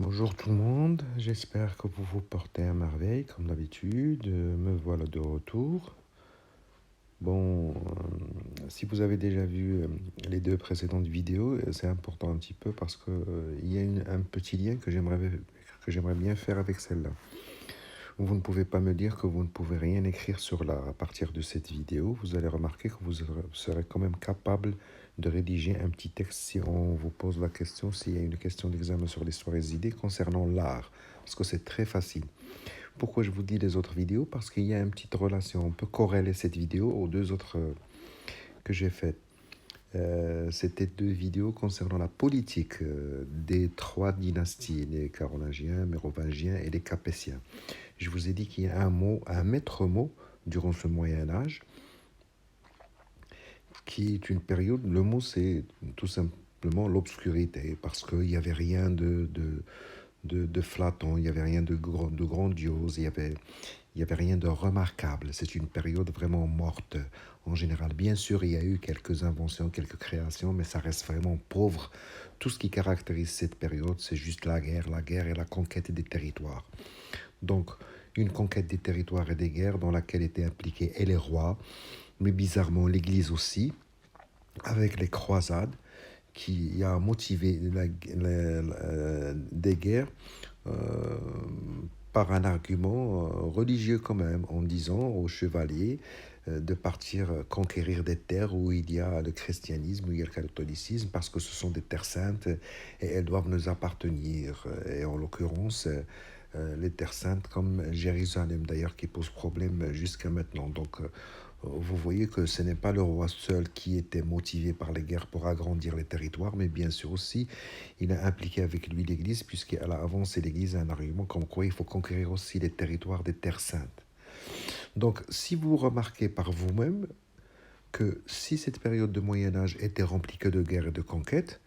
Bonjour tout le monde, j'espère que vous vous portez à merveille comme d'habitude. Me voilà de retour. Bon, si vous avez déjà vu les deux précédentes vidéos, c'est important un petit peu parce que il y a un petit lien que j'aimerais bien faire avec celle-là. Vous ne pouvez pas me dire que vous ne pouvez rien écrire sur l'art. À partir de cette vidéo, vous allez remarquer que vous serez quand même capable de rédiger un petit texte si on vous pose la question, s'il y a une question d'examen sur l'histoire et les idées concernant l'art. Parce que c'est très facile. Pourquoi je vous dis les autres vidéos? Parce qu'il y a une petite relation. On peut corréler cette vidéo aux deux autres que j'ai faites. C'était deux vidéos concernant la politique des trois dynasties, les Carolingiens, Mérovingiens et les Capétiens. Je vous ai dit qu'il y a un maître mot durant ce Moyen Âge, qui est une période, le mot c'est tout simplement l'obscurité, parce qu'il n'y avait rien de flattant, il n'y avait rien de grandiose, il y avait rien de remarquable. C'est une période vraiment morte en général. Bien sûr, il y a eu quelques inventions, quelques créations, mais ça reste vraiment pauvre. Tout ce qui caractérise cette période, c'est juste la guerre et la conquête des territoires. Donc, une conquête des territoires et des guerres dans laquelle étaient impliqués et les rois, mais bizarrement l'Église aussi, avec les croisades, qui a motivé des guerres euh, par un argument religieux quand même, en disant aux chevaliers de partir conquérir des terres où il y a le christianisme, où il y a le catholicisme, parce que ce sont des terres saintes et elles doivent nous appartenir. Et en l'occurrence, les terres saintes comme Jérusalem d'ailleurs qui pose problème jusqu'à maintenant. Donc vous voyez que ce n'est pas le roi seul qui était motivé par les guerres pour agrandir les territoires, mais bien sûr aussi, il a impliqué avec lui l'Église, puisqu'elle a avancé l'Église à un argument comme quoi il faut conquérir aussi les territoires des terres saintes. Donc, si vous remarquez par vous-même que si cette période de Moyen Âge était remplie que de guerres et de conquêtes,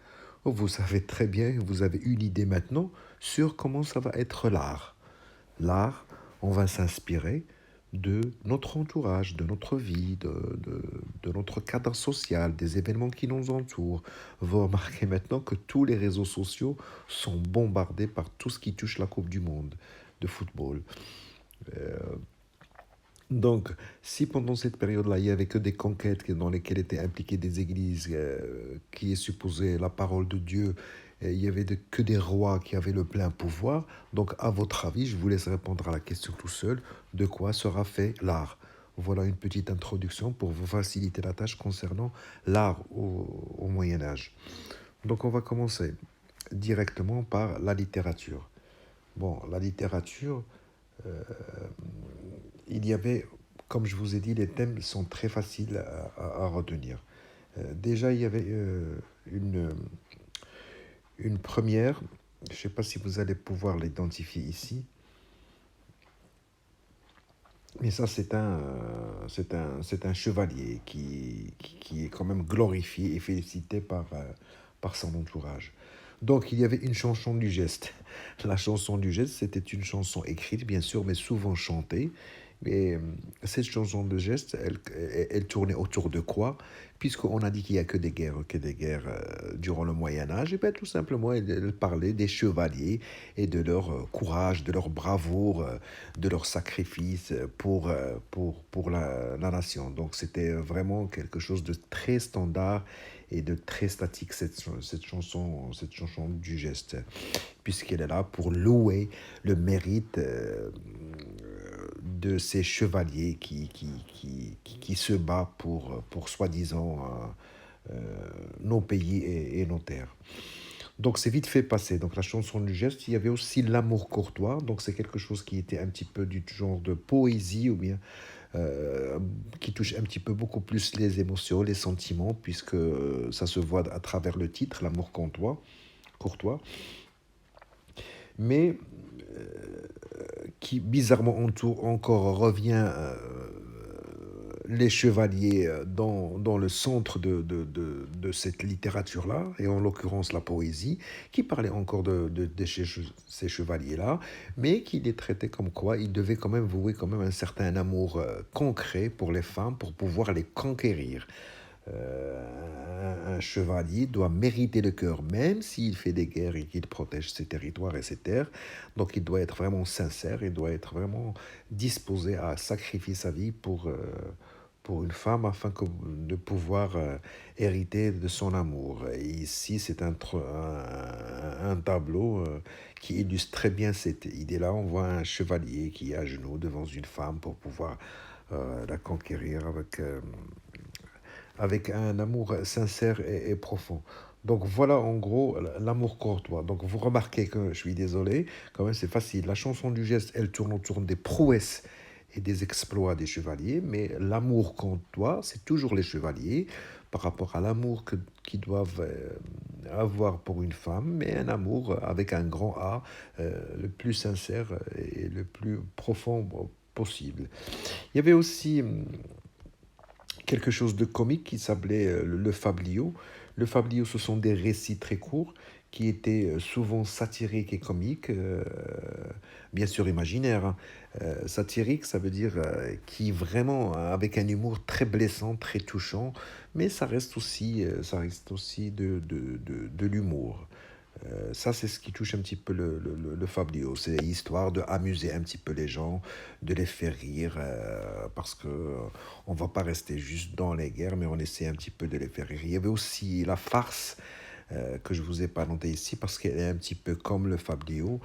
vous savez très bien, vous avez une idée maintenant sur comment ça va être l'art. L'art, on va s'inspirer de notre entourage, de notre vie, de notre cadre social, des événements qui nous entourent. Vous remarquez maintenant que tous les réseaux sociaux sont bombardés par tout ce qui touche la Coupe du Monde de football. Euh, donc, si pendant cette période-là, il n'y avait que des conquêtes dans lesquelles étaient impliquées des églises qui est supposée la parole de Dieu, et il n'y avait que des rois qui avaient le plein pouvoir, donc à votre avis, je vous laisse répondre à la question tout seul, de quoi sera fait l'art? Voilà une petite introduction pour vous faciliter la tâche concernant l'art au Moyen Âge. Donc on va commencer directement par la littérature. Bon, la littérature, euh, il y avait, comme je vous ai dit, les thèmes sont très faciles à retenir. Déjà, il y avait une première, je ne sais pas si vous allez pouvoir l'identifier ici, mais ça, c'est un chevalier qui est quand même glorifié et félicité par son entourage. Donc, il y avait une chanson du geste. La chanson du geste, c'était une chanson écrite, bien sûr, mais souvent chantée. Et cette chanson de geste, elle tournait autour de quoi? Puisqu'on a dit qu'il n'y a que des guerres durant le Moyen Âge, et bien tout simplement, elle parlait des chevaliers et de leur courage, de leur bravoure, de leur sacrifice pour la nation. Donc c'était vraiment quelque chose de très standard et de très statique, cette chanson du geste, puisqu'elle est là pour louer le mérite de ces chevaliers qui se battent pour soi-disant nos pays et nos terres. Donc c'est vite fait passer. Donc la chanson du geste, il y avait aussi l'amour courtois. Donc c'est quelque chose qui était un petit peu du genre de poésie ou bien qui touche un petit peu beaucoup plus les émotions, les sentiments, puisque ça se voit à travers le titre, l'amour courtois. Courtois. Mais qui bizarrement encore revient les chevaliers dans le centre de cette littérature-là, et en l'occurrence la poésie, qui parlait encore de ces chevaliers-là, mais qui les traitait comme quoi ils devaient quand même vouer quand même un certain amour concret pour les femmes pour pouvoir les conquérir. Un chevalier doit mériter le cœur, même s'il fait des guerres et qu'il protège ses territoires et ses terres. Donc il doit être vraiment sincère, il doit être vraiment disposé à sacrifier sa vie pour une femme afin de pouvoir hériter de son amour. Et ici, c'est un tableau qui illustre très bien cette idée-là. On voit un chevalier qui est à genoux devant une femme pour pouvoir la conquérir avec un amour sincère et profond. Donc voilà en gros l'amour courtois. Donc vous remarquez que je suis désolé, quand même c'est facile. La chanson du geste, elle tourne autour des prouesses et des exploits des chevaliers, mais l'amour courtois, c'est toujours les chevaliers par rapport à l'amour qu'ils doivent avoir pour une femme, mais un amour avec un grand A, le plus sincère et le plus profond possible. Il y avait aussi quelque chose de comique qui s'appelait le fabliau. Le fabliau, ce sont des récits très courts qui étaient souvent satiriques et comiques, bien sûr imaginaires, hein. Satirique, ça veut dire qui vraiment avec un humour très blessant, très touchant, mais ça reste aussi de l'humour. Ça, c'est ce qui touche un petit peu le fabliau. C'est histoire d'amuser un petit peu les gens, de les faire rire, parce que on va pas rester juste dans les guerres, mais on essaie un petit peu de les faire rire. Il y avait aussi la farce, que je vous ai pas noté ici, parce qu'elle est un petit peu comme le fabliau.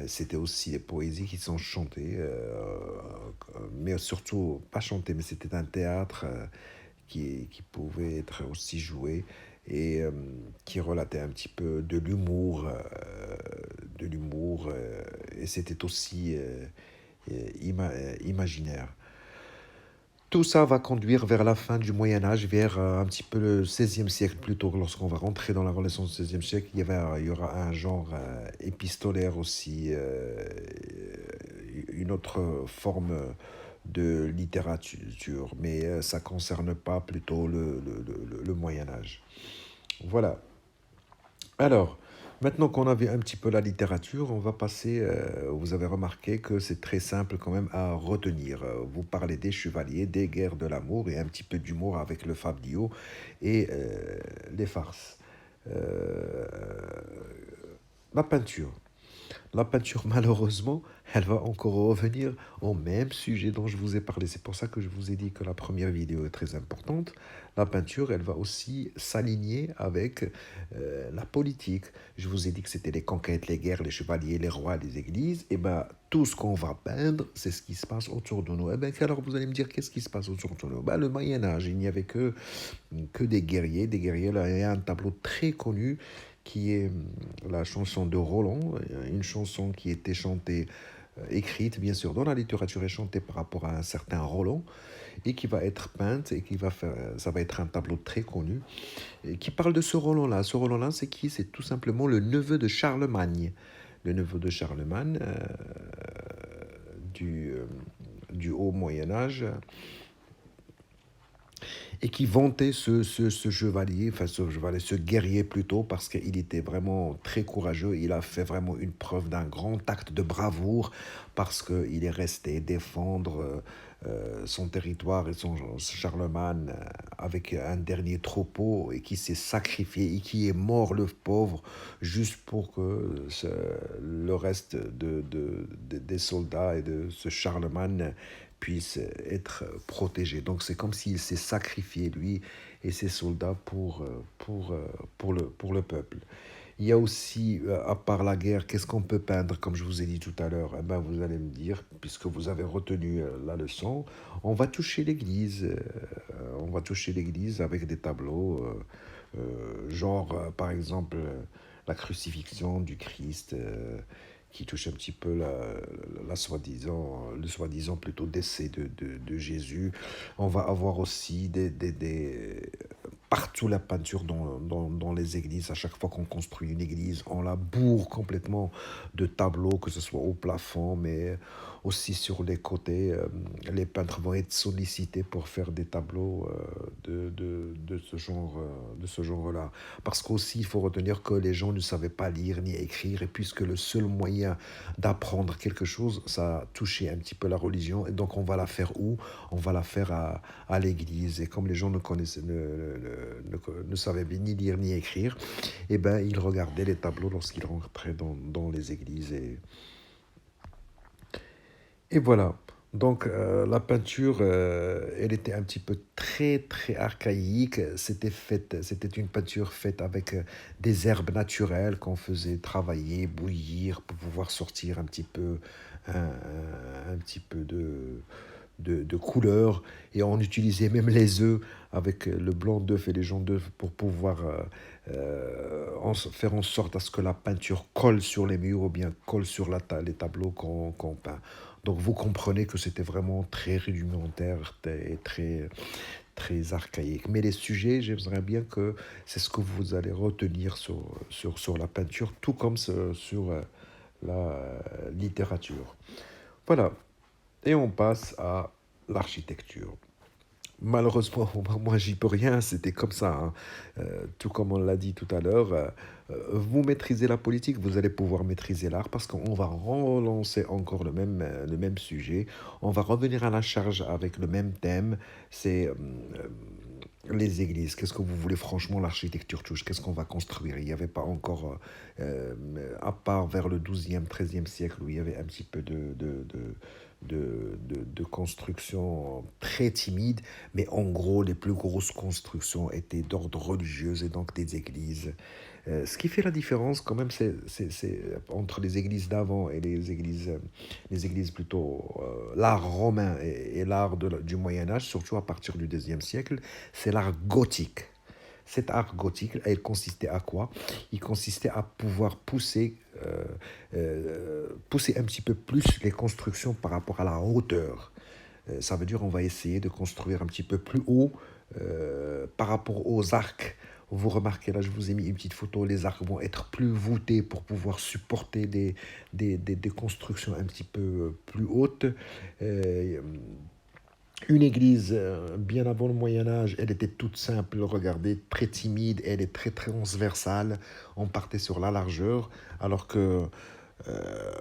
C'était aussi des poésies qui sont chantées, mais surtout pas chantées, mais c'était un théâtre qui pouvait être aussi joué et qui relatait un petit peu de l'humour et c'était aussi imaginaire. Tout ça va conduire vers la fin du Moyen Âge, vers un petit peu le 16e siècle plutôt. Lorsqu'on va rentrer dans la Renaissance du 16e siècle, il y aura un genre épistolaire aussi, une autre forme de littérature, mais ça ne concerne pas plutôt le Moyen Âge. Voilà. Alors, maintenant qu'on a vu un petit peu la littérature, on va passer, vous avez remarqué que c'est très simple quand même à retenir. Vous parlez des chevaliers, des guerres de l'amour et un petit peu d'humour avec le fabliau et les farces. Euh, la peinture. La peinture, malheureusement, elle va encore revenir au même sujet dont je vous ai parlé. C'est pour ça que je vous ai dit que la première vidéo est très importante. La peinture, elle va aussi s'aligner avec la politique. Je vous ai dit que c'était les conquêtes, les guerres, les chevaliers, les rois, les églises. Et bien, tout ce qu'on va peindre, c'est ce qui se passe autour de nous. Et bien, alors vous allez me dire, qu'est-ce qui se passe autour de nous? Ben, le Moyen-Âge, il n'y avait que des guerriers. Des guerriers, là, il y a un tableau très connu qui est la chanson de Roland, une chanson qui était chantée, écrite bien sûr dans la littérature et chantée par rapport à un certain Roland et qui va être peinte et qui va faire, ça va être un tableau très connu et qui parle de ce Roland-là. Ce Roland-là, c'est qui? C'est tout simplement le neveu de Charlemagne. Le neveu de Charlemagne du, euh, du haut Moyen Âge et qui vantait ce chevalier, enfin ce chevalier, ce guerrier plutôt, parce qu'il était vraiment très courageux. Il a fait vraiment une preuve d'un grand acte de bravoure, parce qu'il est resté défendre son territoire et son Charlemagne avec un dernier troupeau et qui s'est sacrifié et qui est mort le pauvre juste pour que le reste des soldats et de ce Charlemagne puisse être protégé. Donc c'est comme s'il s'est sacrifié, lui et ses soldats, pour le peuple. Il y a aussi, à part la guerre, qu'est-ce qu'on peut peindre, comme je vous ai dit tout à l'heure? Eh ben, vous allez me dire, puisque vous avez retenu la leçon, on va toucher l'église. On va toucher l'église avec des tableaux, genre, par exemple, la crucifixion du Christ, qui touche un petit peu le soi-disant plutôt décès de Jésus. On va avoir aussi partout la peinture dans les églises. À chaque fois qu'on construit une église, on la bourre complètement de tableaux, que ce soit au plafond, mais aussi sur les côtés. Les peintres vont être sollicités pour faire des tableaux de ce genre-là. Parce qu'aussi, il faut retenir que les gens ne savaient pas lire ni écrire, et puisque le seul moyen d'apprendre quelque chose, ça a touché un petit peu la religion, et donc on va la faire où? On va la faire à l'église. Et comme les gens ne connaissaient, ne savaient ni lire ni écrire, eh ben, ils regardaient les tableaux lorsqu'ils rentraient dans les églises. Et voilà. Donc la peinture, elle était un petit peu très archaïque. C'était une peinture faite avec des herbes naturelles qu'on faisait travailler, bouillir pour pouvoir sortir un petit peu de couleur. Et on utilisait même les œufs avec le blanc d'œuf et les jaune d'œuf pour pouvoir faire en sorte à ce que la peinture colle sur les murs ou bien colle sur les tableaux qu'on peint. Donc vous comprenez que c'était vraiment très rudimentaire et très archaïque. Mais les sujets, j'aimerais bien que c'est ce que vous allez retenir sur la peinture, tout comme sur la littérature. Voilà. Et on passe à l'architecture. Malheureusement, moi j'y peux rien, c'était comme ça, hein. Tout comme on l'a dit tout à l'heure, vous maîtrisez la politique, vous allez pouvoir maîtriser l'art parce qu'on va relancer encore le même sujet. On va revenir à la charge avec le même thème, c'est les églises. Qu'est-ce que vous voulez franchement l'architecture touche? Qu'est-ce qu'on va construire? Il n'y avait pas encore, à part vers le 12e, 13e siècle où il y avait un petit peu de construction très timide, mais en gros, les plus grosses constructions étaient d'ordre religieux et donc des églises. Ce qui fait la différence quand même, c'est entre les églises d'avant et les églises plutôt, l'art romain et l'art du Moyen Âge, surtout à partir du deuxième siècle, c'est l'art gothique. Cet art gothique, il consistait à quoi? Il consistait à pouvoir pousser un petit peu plus les constructions par rapport à la hauteur. Ça veut dire on va essayer de construire un petit peu plus haut par rapport aux arcs. Vous remarquez, là, je vous ai mis une petite photo, les arcs vont être plus voûtés pour pouvoir supporter des constructions un petit peu plus hautes. Euh, une église, bien avant le Moyen Âge, elle était toute simple, regardez, très timide, elle est très transversale. On partait sur la largeur, alors que euh,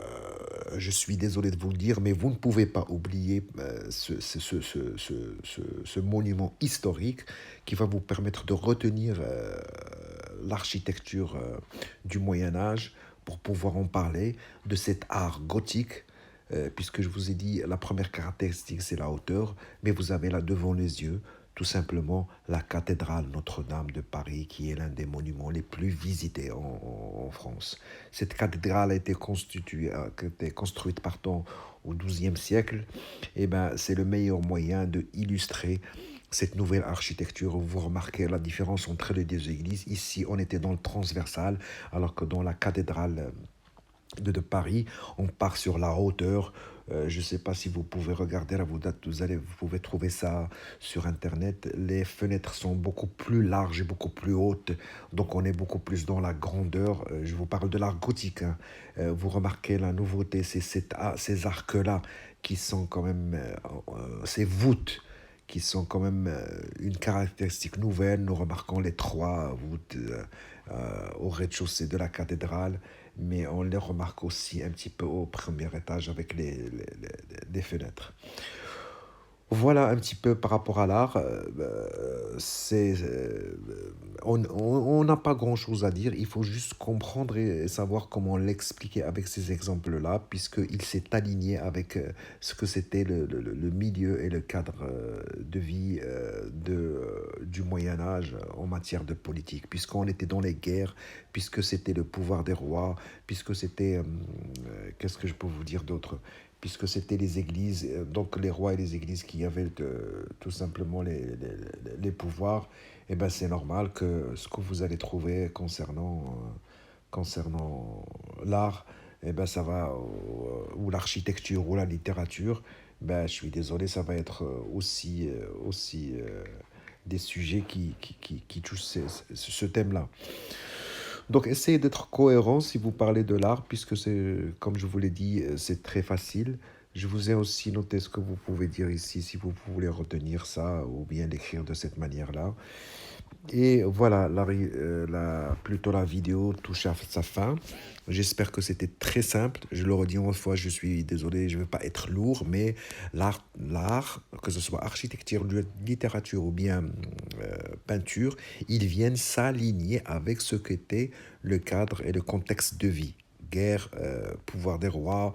je suis désolé de vous le dire, mais vous ne pouvez pas oublier ce monument historique qui va vous permettre de retenir l'architecture du Moyen Âge pour pouvoir en parler de cet art gothique. Puisque je vous ai dit, la première caractéristique, c'est la hauteur, mais vous avez là devant les yeux tout simplement la cathédrale Notre-Dame de Paris, qui est l'un des monuments les plus visités en France. Cette cathédrale a été construite pardon, au XIIe siècle. Et ben, c'est le meilleur moyen de illustrer cette nouvelle architecture. Vous remarquez la différence entre les deux églises. Ici, on était dans le transversal, alors que dans la cathédrale de Paris, on part sur la hauteur. Je ne sais pas si vous pouvez regarder là, vous pouvez trouver ça sur Internet. Les fenêtres sont beaucoup plus larges et beaucoup plus hautes, donc on est beaucoup plus dans la grandeur. Je vous parle de l'art gothique, hein. Vous remarquez la nouveauté, c'est ces arcs-là qui sont quand même, ces voûtes qui sont quand même une caractéristique nouvelle. Nous remarquons les trois voûtes au rez-de-chaussée de la cathédrale, mais on les remarque aussi un petit peu au premier étage avec les fenêtres. Voilà un petit peu par rapport à l'art. On n'a pas grand-chose à dire. Il faut juste comprendre et savoir comment l'expliquer avec ces exemples-là, puisqu'il s'est aligné avec ce que c'était le milieu et le cadre de vie du Moyen Âge en matière de politique, puisqu'on était dans les guerres, puisque c'était le pouvoir des rois, puisque c'était... qu'est-ce que je peux vous dire d'autre? Puisque c'était les églises, donc les rois et les églises qui avaient tout simplement les pouvoirs, et ben c'est normal que ce que vous allez trouver concernant l'art, et ben ça va, ou l'architecture ou la littérature, ben je suis désolé, ça va être aussi des sujets qui touchent ce thème-là. Donc, essayez d'être cohérent si vous parlez de l'art, puisque c'est, comme je vous l'ai dit, c'est très facile. Je vous ai aussi noté ce que vous pouvez dire ici si vous voulez retenir ça ou bien l'écrire de cette manière-là. Et voilà, plutôt la vidéo touche à sa fin. J'espère que c'était très simple. Je le redis une fois, je suis désolé, je ne veux pas être lourd, mais l'art, que ce soit architecture, littérature ou bien peinture, ils viennent s'aligner avec ce qu'était le cadre et le contexte de vie. Guerre, pouvoir des rois,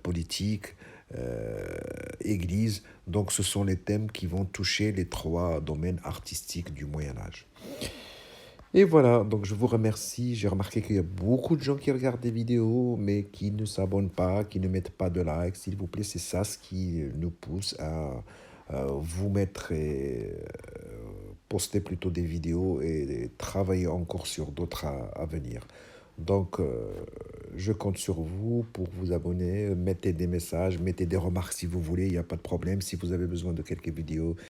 politique, euh, église. Donc ce sont les thèmes qui vont toucher les trois domaines artistiques du Moyen Âge. Et voilà, donc je vous remercie. J'ai remarqué qu'il y a beaucoup de gens qui regardent des vidéos, mais qui ne s'abonnent pas, qui ne mettent pas de like. S'il vous plaît, c'est ça ce qui nous pousse à vous mettre et poster plutôt des vidéos et travailler encore sur d'autres à venir. Donc, je compte sur vous pour vous abonner. Mettez des messages, mettez des remarques si vous voulez, il n'y a pas de problème. Si vous avez besoin de quelques vidéos,